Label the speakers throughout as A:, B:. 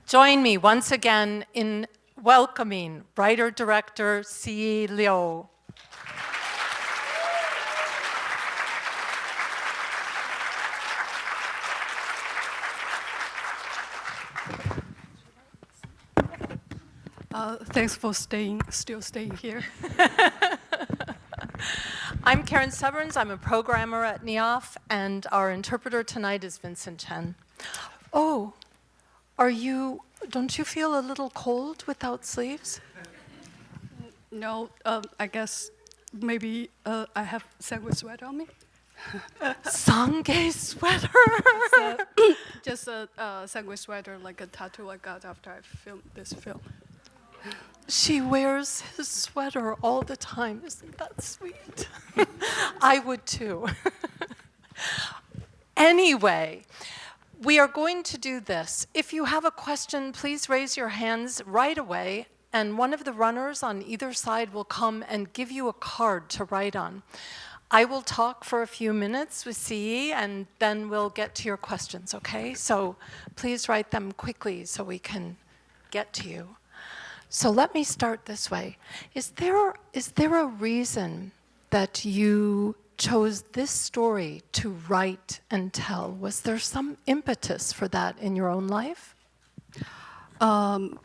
A: Join me once again in welcoming writer-director Siyi Liu.
B: Thanks for still staying here.
A: I'm Karen Severns. I'm a programmer at Nyaff, and our interpreter tonight is Vincent Chen. Oh, don't you feel a little cold without sleeves?
B: No, I guess maybe I have sangui sweater on me.
A: Sangay sweater?
B: Just a sangui sweater, like a tattoo I got after I filmed this film.
A: She wears his sweater all the time. Isn't that sweet? I would too. Anyway, we are going to do this. If you have a question, please raise your hands right away, and one of the runners on either side will come and give you a card to write on. I will talk for a few minutes with Siyi, and then we'll get to your questions, okay? So please write them quickly so we can get to you. So let me start this way. Is there a reason that you chose this story to write and tell? Was there some impetus for that in your own life?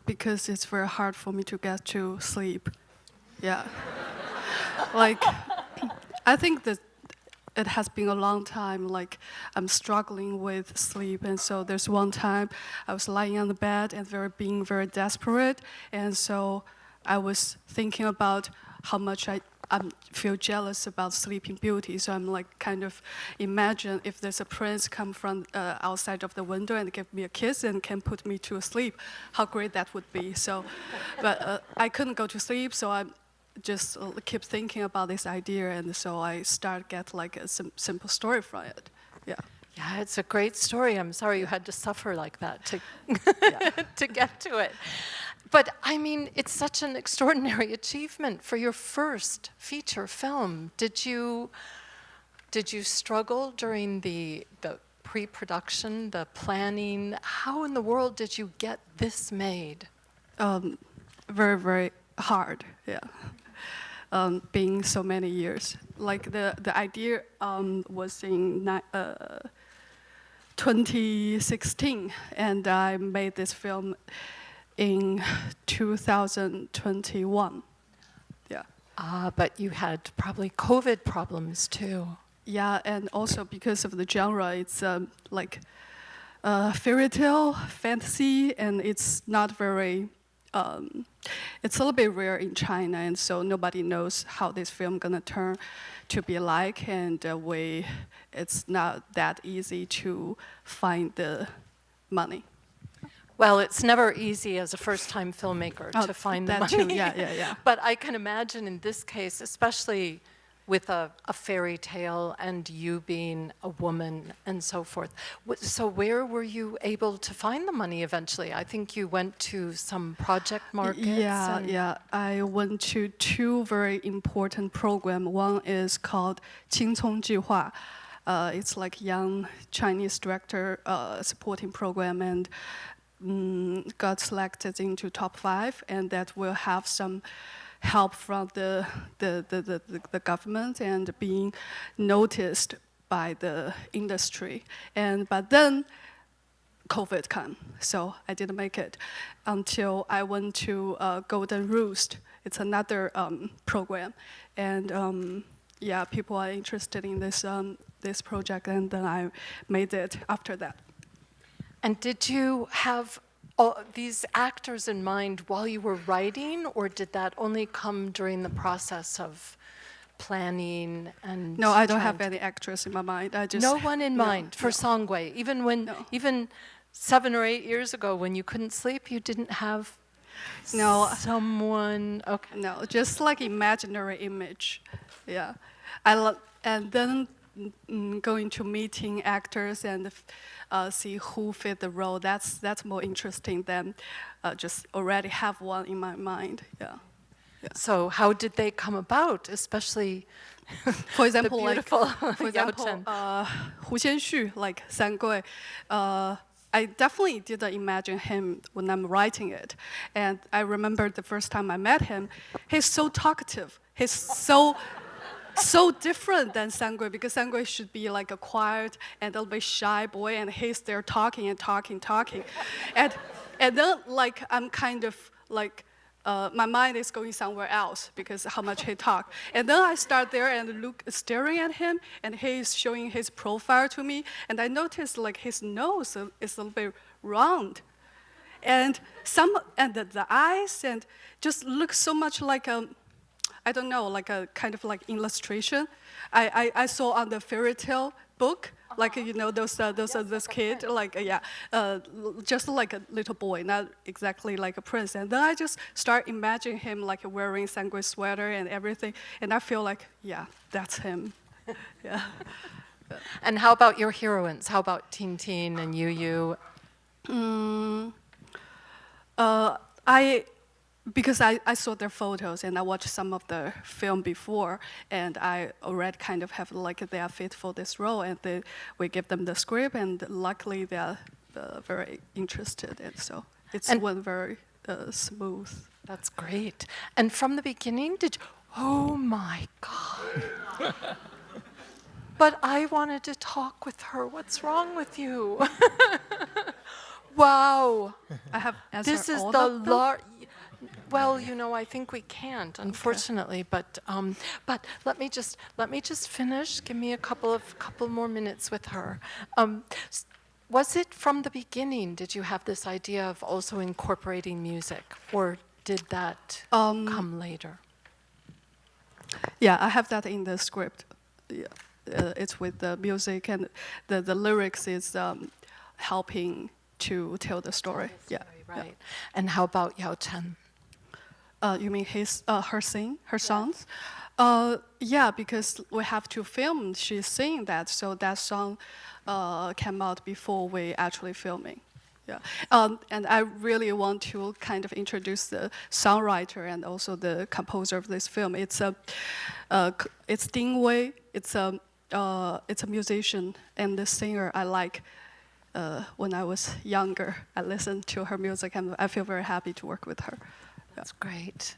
B: Because it's very hard for me to get to sleep. Yeah. Like, I think that it has been a long time, like I'm struggling with sleep. And so there's one time I was lying on the bed and being very desperate. And so I was thinking about how much I feel jealous about Sleeping Beauty. So I'm like kind of imagine if there's a prince come from outside of the window and give me a kiss and can put me to sleep, how great that would be. So, but I couldn't go to sleep, so I just keep thinking about this idea, and so I get like a simple story from it. Yeah.
A: Yeah, it's a great story. I'm sorry you had to suffer like that to to get to it. But I mean, it's such an extraordinary achievement for your first feature film. Did you struggle during the pre-production, the planning? How in the world did you get this made?
B: Very, very hard. Yeah. Being so many years. Like the idea was in 2016, and I made this film in 2021. Yeah.
A: But you had probably COVID problems too.
B: Yeah, and also because of the genre, it's like fairy tale, fantasy, and it's not very. It's a little bit rare in China, and so nobody knows how this film gonna turn to be like, and it's not that easy to find the money.
A: Well, it's never easy as a first-time filmmaker to find the money.
B: That too, yeah.
A: But I can imagine in this case, especially with a fairy tale and you being a woman and so forth. So where were you able to find the money eventually? I think you went to some project markets.
B: Yeah. I went to two very important programs. One is called 青葱计划. It's like young Chinese director supporting program, and got selected into top 5, and that will have some help from the government and being noticed by the industry. But then COVID came, so I didn't make it until I went to Golden Roost. It's another program, and people are interested in this project, and then I made it after that.
A: And did you have all these actors in mind while you were writing, or did that only come during the process of planning and?
B: No, I don't have any actress in my mind. I just
A: no one in mind for Songwei. Even 7 or 8 years ago, when you couldn't sleep, you didn't have someone. Okay.
B: No, just like imaginary image. Yeah, and then going to meeting actors and see who fit the role. That's more interesting than just already have one in my mind. Yeah.
A: So how did they come about, especially
B: for example,
A: the beautiful
B: Hu Xianxu, like 三桂, I definitely didn't imagine him when I'm writing it. And I remember the first time I met him, he's so talkative. He's so different than Sangui, because Sangui should be like a quiet and a little bit shy boy, and he's there talking and talking. And then like I'm kind of like, my mind is going somewhere else because how much he talked. And then I start there and staring at him, and he's showing his profile to me, and I noticed like his nose is a little bit round, and the eyes, and just looks so much like I don't know, like a kind of like illustration I saw on the fairy tale book. Like, you know, this kid, like, just like a little boy, not exactly like a prince. And then I just start imagining him like wearing Sangui sweater and everything. And I feel like, yeah, that's him. Yeah.
A: And how about your heroines? How about Tintin and Yu?
B: Because I saw their photos and I watched some of the film before, and I already kind of have like they are fit for this role, and we give them the script, and luckily they are very interested, and so went very smooth.
A: That's great. And from the beginning, oh my God. But I wanted to talk with her. What's wrong with you? Wow.
B: I have answered
A: This is
B: all
A: the
B: of them?
A: Well, you know, I think we can't, unfortunately. Okay. But let me just finish. Give me a couple more minutes with her. Was it from the beginning? Did you have this idea of also incorporating music, or did that come later?
B: Yeah, I have that in the script. Yeah, it's with the music, and the lyrics is helping to tell the story. Yeah,
A: right.
B: Yeah.
A: And how about Yao Chen?
B: You mean her songs? Yeah, because we have to film. She's singing that, so that song came out before we actually filming. Yeah, and I really want to kind of introduce the songwriter and also the composer of this film. It's Ding Wei. It's a musician and the singer I like. When I was younger, I listened to her music, and I feel very happy to work with her.
A: That's great.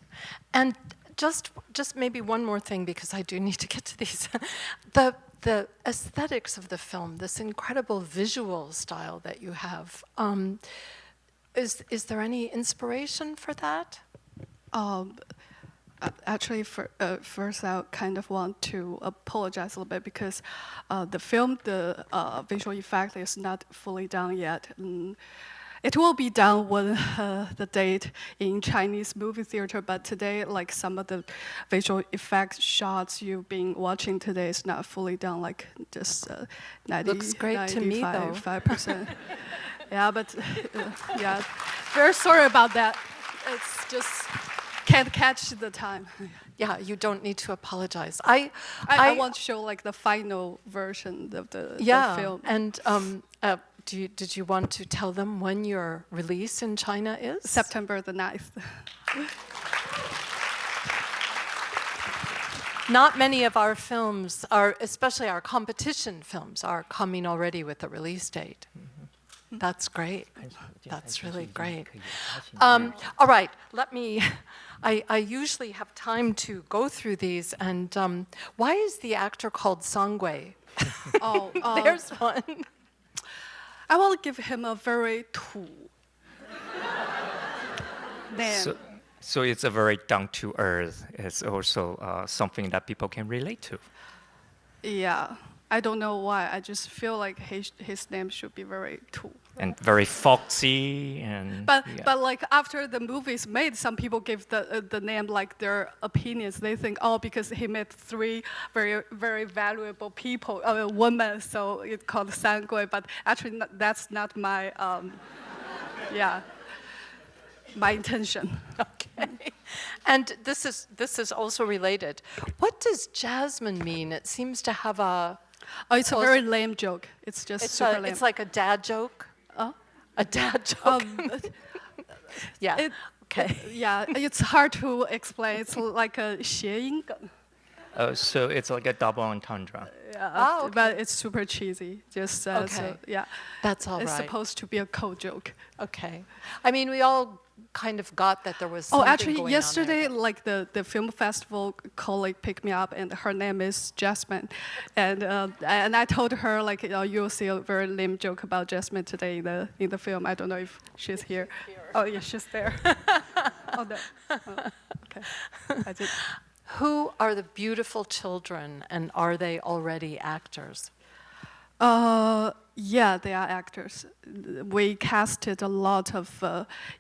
A: And just maybe one more thing, because I do need to get to these. The aesthetics of the film, this incredible visual style that you have, is there any inspiration for that?
B: Actually, first I kind of want to apologize a little bit because the film, the visual effect is not fully done yet. It will be done when the date in Chinese movie theater, but today, like some of the visual effect shots you've been watching today is not fully done, like just 90,
A: Looks great to me, though.
B: 5%. Yeah, but yeah, very sorry about that. It's just can't catch the time.
A: Yeah, you don't need to apologize.
B: I want to show like the final version of the film.
A: And did you want to tell them when your release in China is?
B: September the 9th.
A: Not many of our films are, especially our competition films, are coming already with a release date. Mm-hmm. That's great. That's really great. All right, I usually have time to go through these, and why is the actor called Sangui? There's one.
B: I want to give him a very 土 name.
C: So it's a very down to earth. It's also something that people can relate to.
B: Yeah, I don't know why. I just feel like his name should be very 土.
C: And very foxy and.
B: But like after the movie is made, some people give the name like their opinions. They think, oh, because he met 3 very very valuable people, women, so it's called Sangui. But actually, that's not my my intention.
A: Okay. And this is also related. What does jasmine mean? It seems to have a.
B: Oh, it's a very lame joke. It's just super lame.
A: It's like a dad joke. A dad joke. Yeah. Okay.
B: Yeah, it's hard to explain. It's like a 谐音梗.
C: So it's like a double entendre.
A: Oh, okay.
B: But it's super cheesy. Just
A: Okay.
B: so, yeah.
A: That's all
B: It's
A: right.
B: supposed to be a cold joke.
A: Okay. I mean, we all kind of got that there was
B: Oh,
A: something
B: actually,
A: going
B: yesterday,
A: on there.
B: like the film festival colleague picked me up, and her name is Jasmine, and I told her like you'll see a very lame joke about Jasmine today in the film. I don't know if she's here. Oh yeah, she's there. Oh no. Oh, okay. I did.
A: Who are the beautiful children, and are they already actors?
B: Yeah, they are actors. We casted a lot of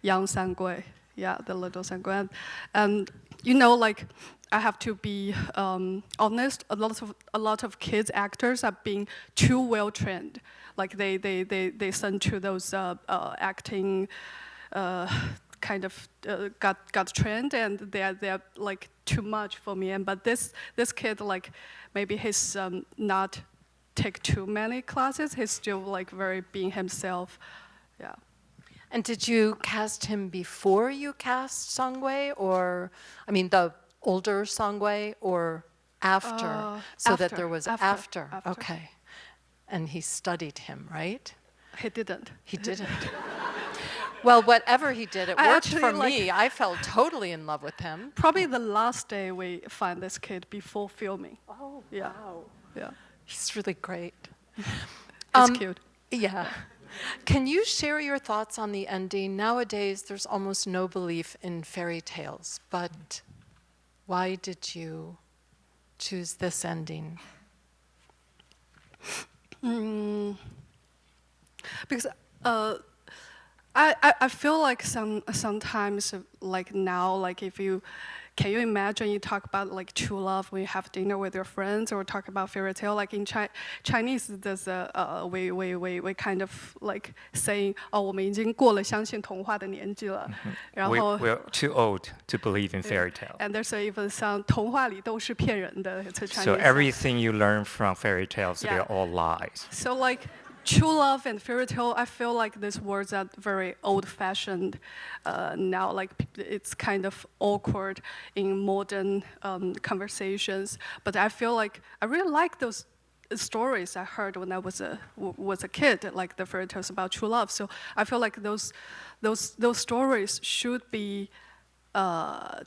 B: young Sangui, yeah, the little Sangui, and you know, like I have to be honest. A lot of kids actors are being too well trained. Like they sent to those acting. Kind of got trained, and they're like too much for me. And but this kid, like maybe he's not take too many classes. He's still like very being himself. Yeah.
A: And did you cast him before you cast Songwei, or, I mean, the older Songwei, or after? So that there was after. Okay. And he studied him, right?
B: He didn't.
A: He didn't. Well, whatever he did, it
B: I
A: worked
B: actually,
A: for
B: like-
A: me. I felt totally in love with him.
B: Probably the last day we find this kid before filming.
A: Oh,
B: Yeah. Yeah.
A: He's really great.
B: It's cute.
A: Yeah. Can you share your thoughts on the ending? Nowadays, there's almost no belief in fairy tales, but why did you choose this ending?
B: Because I feel like sometimes like now, like if you can you imagine you talk about like true love when you have dinner with your friends, or talk about fairy tale, like in Chinese there's a we kind of like saying 哦我们已经过了相信童话的年纪了，然后
C: We're too old to believe in fairy tales.
B: and there's even some 童话里都是骗人的 it's a Chinese
C: So
B: song.
C: everything you learn from fairy tales,
B: Yeah.
C: they're all lies.
B: So like true love and fairy tale, I feel like these words are very old-fashioned now. Like it's kind of awkward in modern conversations. But I feel like I really like those stories I heard when I was a kid, like the fairy tales about true love. So I feel like those stories should be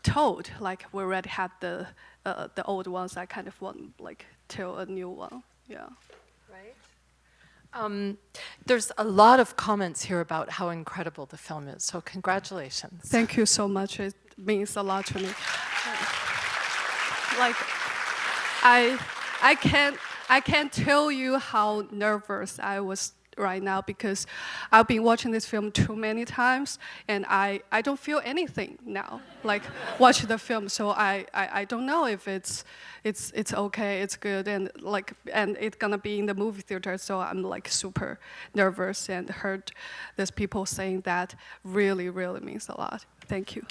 B: told. Like we already had the old ones. I kind of want like tell a new one. Yeah.
A: There's a lot of comments here about how incredible the film is, so congratulations.
B: Thank you so much. It means a lot to me. Like, I can't tell you how nervous I was right now, because I've been watching this film too many times, and I don't feel anything now. Like watching the film, so I don't know if it's okay, it's good, and it's gonna be in the movie theater. So I'm like super nervous, and heard there's people saying that really means a lot. Thank you.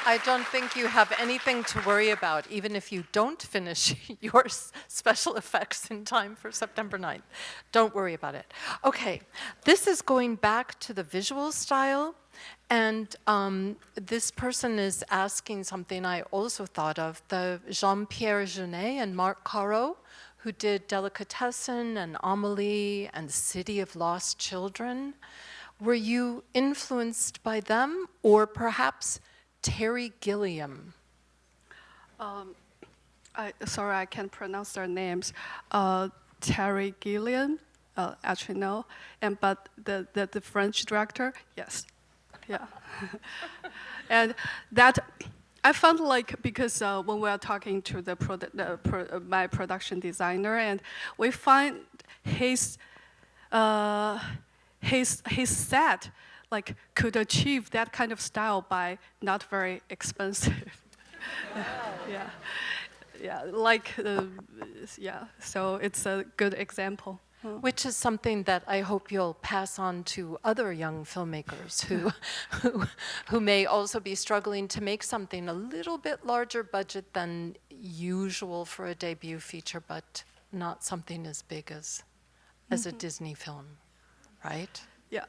A: I don't think you have anything to worry about, even if you don't finish your special effects in time for September 9th. Don't worry about it. Okay, this is going back to the visual style, and this person is asking something I also thought of, the Jean-Pierre Jeunet and Marc Caro, who did Delicatessen and Amélie and City of Lost Children. Were you influenced by them, or perhaps Terry Gilliam?
B: Sorry, I can't pronounce their names. Terry Gilliam, actually no, but the French director, yes, yeah, and that I found like, because when we are talking to my production designer, and we find his set like could achieve that kind of style by not very expensive. Yeah, like yeah. So it's a good example.
A: Which is something that I hope you'll pass on to other young filmmakers who may also be struggling to make something a little bit larger budget than usual for a debut feature, but not something as big as a Disney film, right?
B: Yeah,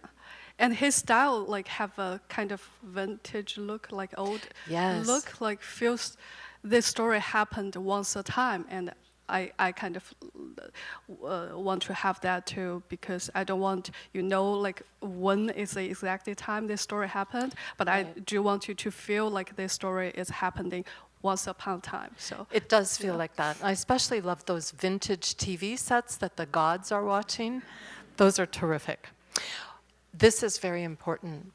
B: and his style like have a kind of vintage look, like old
A: Yes.
B: look, like feels this story happened once a time, and I kind of want to have that too, because I don't want like when is the exact time this story happened, but I do want you to feel like this story is happening once upon a time. So
A: It does feel like that. I especially love those vintage TV sets that the gods are watching. Those are terrific. This is very important.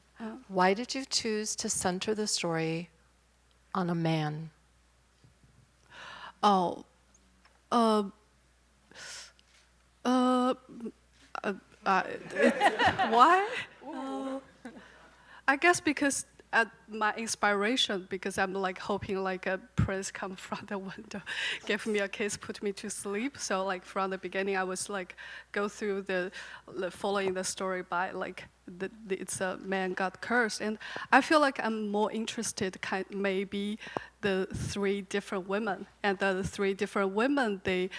A: Why did you choose to center the story on a man?
B: Oh, uh, uh, why? I guess because my inspiration, because I'm like hoping like a prince come from the window, give me a kiss, put me to sleep. So like from the beginning, I was like go through the following the story by like it's a man got cursed, and I feel like I'm more interested maybe the three different women, and the three different women they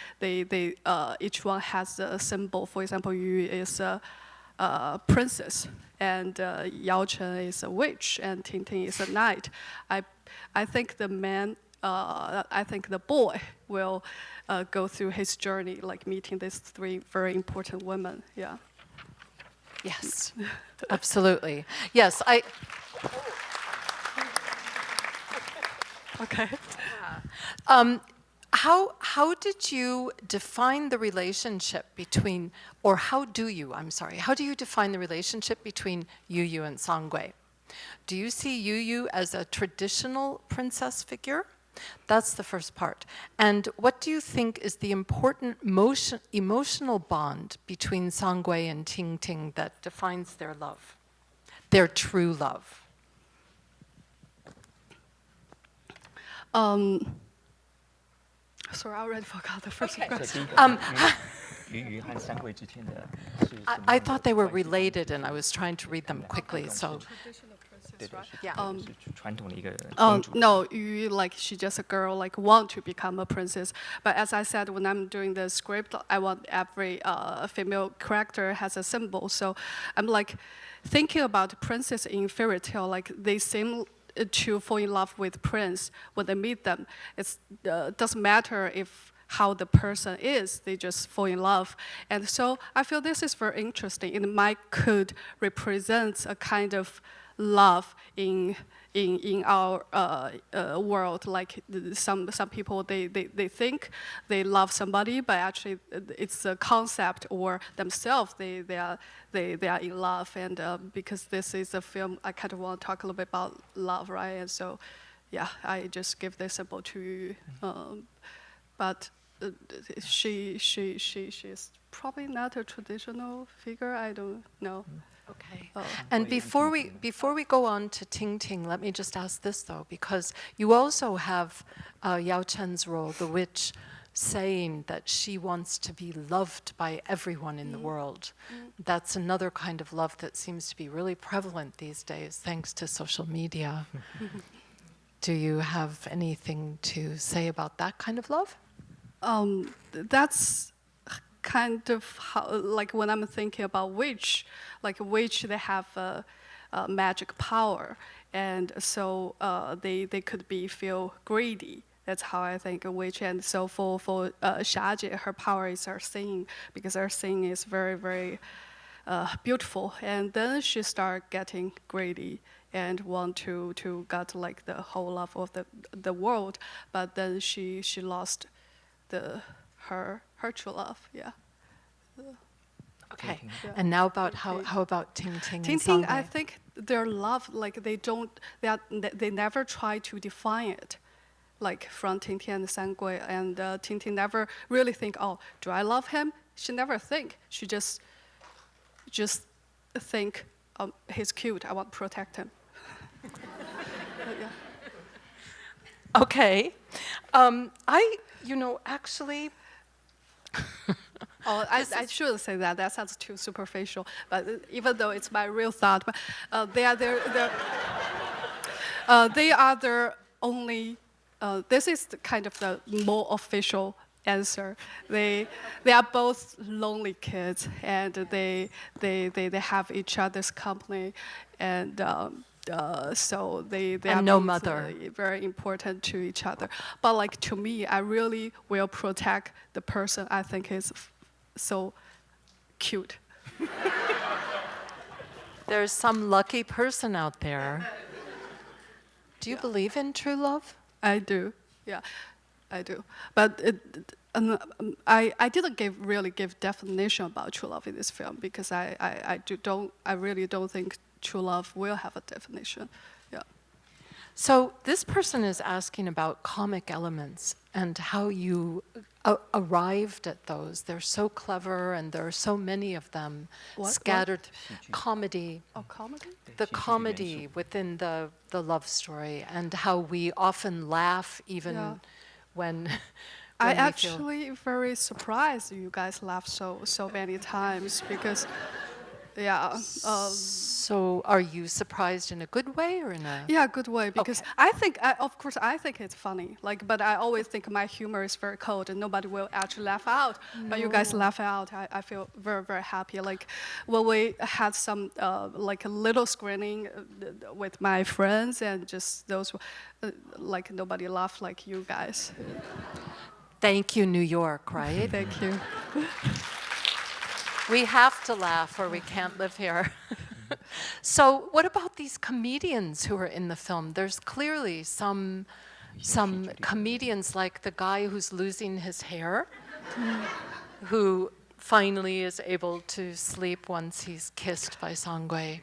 B: each one has a symbol. For example, Yu is a princess, and Yao Chen is a witch, and Ting Ting is a knight. I think the man, I think the boy will go through his journey, like meeting these three very important women. Yeah.
A: Yes, absolutely. Yes,
B: Okay.
A: How did you define the relationship between, or how do you define the relationship between Yu Yu and Sangui? Do you see Yu Yu as a traditional princess figure? That's the first part. And what do you think is the important emotional bond between Sangui and Ting Ting that defines their love, their true love?
B: Sorry, I already forgot the first question.
A: I thought they were related, and I was trying to read them quickly. So,
B: No, Yu, like she's just a girl, like want to become a princess. But as I said, when I'm doing the script, I want every female character has a symbol. So I'm like thinking about princess in fairy tale, like they seem to fall in love with prince when they meet them. It doesn't matter if how the person is, they just fall in love. And so I feel this is very interesting. It might could represent a kind of love in our world. Like some people they think they love somebody, but actually it's a concept or themselves they are in love. And because this is a film, I kind of want to talk a little bit about love, right? And so, yeah, I just give this symbol to you. But she is probably not a traditional figure. I don't know.
A: okay. And before we go on to Ting Ting, let me just ask this though, because you also have Yao Chen's role, the witch, saying that she wants to be loved by everyone in the world. That's another kind of love that seems to be really prevalent these days, thanks to social media. Do you have anything to say about that kind of love?
B: That's kind of how, like when I'm thinking about witch, like witch, they have a magic power, and so they could feel greedy. That's how I think a witch. And so for Xiajie, her power is her singing, because her singing is very, very beautiful. And then she start getting greedy and want to get like the whole love of the world. But then she lost her true love. Yeah.
A: Okay. And now about how about Ting Ting
B: Ting
A: and
B: Ting, I
A: Sangui?
B: think their love, like they never try to define it, like from Ting Ting and Sangui, and Ting Ting never really think, oh, do I love him? She never think. She just think, he's cute. I want to protect him. Yeah.
A: Okay. Actually.
B: Oh, I shouldn't say that. That sounds too superficial. But even though it's my real thought, but they are their only. This is kind of the more official answer. They are both lonely kids, and they have each other's company, and so they are
A: And no
B: both,
A: mother.
B: very important to each other. But like to me, I really will protect the person I think is so cute.
A: There's some lucky person out there. Do you believe in true love?
B: I do, yeah, I do. But I didn't really give definition about true love in this film because I really don't think true love will have a definition. Yeah.
A: So this person is asking about comic elements and how you arrived at those. They're so clever, and there are so many of them
B: What?
A: scattered. Comedy.
B: Oh, comedy?
A: The comedy within the love story, and how we often laugh even
B: Yeah.
A: when
B: I
A: we feel-
B: actually very surprised you guys laughed so many times because, yeah.
A: So are you surprised in a good way or in a...
B: Yeah, good way because
A: Okay.
B: of course, I think it's funny. Like, but I always think my humor is very cold and nobody will actually laugh out. But you guys laugh out. I feel very happy. Like, when we had some like a little screening with my friends and just those, like nobody laughed like you guys.
A: Thank you, New York, right?
B: Thank you.
A: We have to laugh or we can't live here. So what about these comedians who are in the film? There's clearly some comedians like the guy who's losing his hair, who finally is able to sleep once he's kissed by Sangui.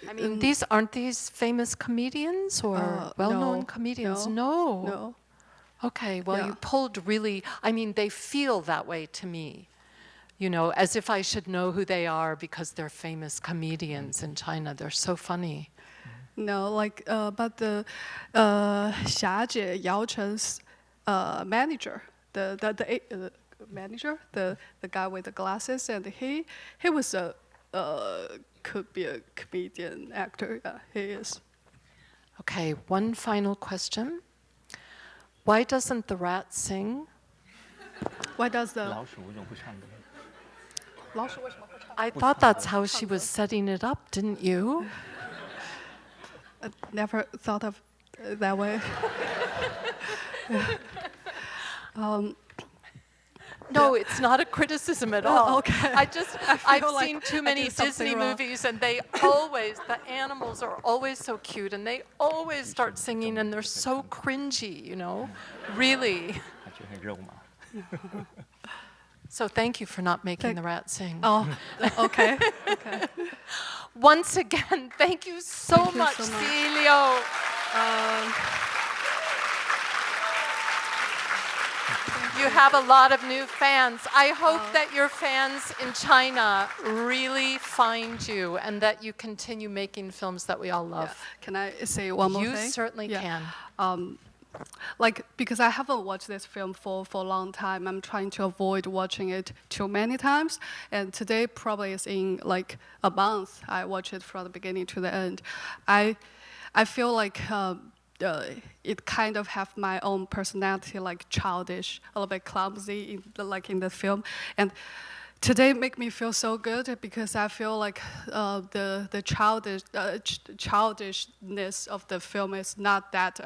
A: I mean, aren't these famous comedians or well-known
B: no,
A: comedians?
B: no, no.
A: Okay, well,
B: Yeah.
A: you pulled really, I mean, they feel that way to me, you know, as if I should know who they are because they're famous comedians in China. They're so funny.
B: No, like, but the Xiajie, Yao Chen's manager, the manager, the guy with the glasses, and he was could be a comedian actor. Yeah, he is.
A: Okay, one final question. Why doesn't the rat sing?
B: Why does the
D: 老鼠为什么不唱歌？
B: 老鼠为什么会唱？
A: I thought that's how she was setting it up, didn't you?
B: I never thought of it that way.
A: No, it's not a criticism at all.
B: okay.
A: I've
B: feel like
A: seen too
B: I
A: many
B: did something
A: Disney
B: wrong.
A: movies, and the animals are always so cute, and they always start singing, and they're so cringy, you know, really.
D: 它就很肉麻。
A: So thank you for not making the rat sing.
B: Oh, okay. Okay.
A: Once again, thank you so
B: Thank you
A: much,
B: so much.
A: Celio. You have a lot of new fans. I hope that your fans in China really find you and that you continue making films that we all love.
B: Yeah. Can I say one more
A: You
B: thing?
A: certainly can.
B: Like, because I haven't watched this film for a long time, I'm trying to avoid watching it too many times. And today probably is in like a month. I watch it from the beginning to the end. I feel like it kind of have my own personality, like childish, a little bit clumsy, in the film. And today make me feel so good because I feel like the childishness of the film is not that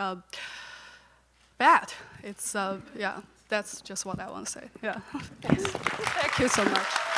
B: bad. It's yeah, that's just what I want to say. Yeah. Thank you so much.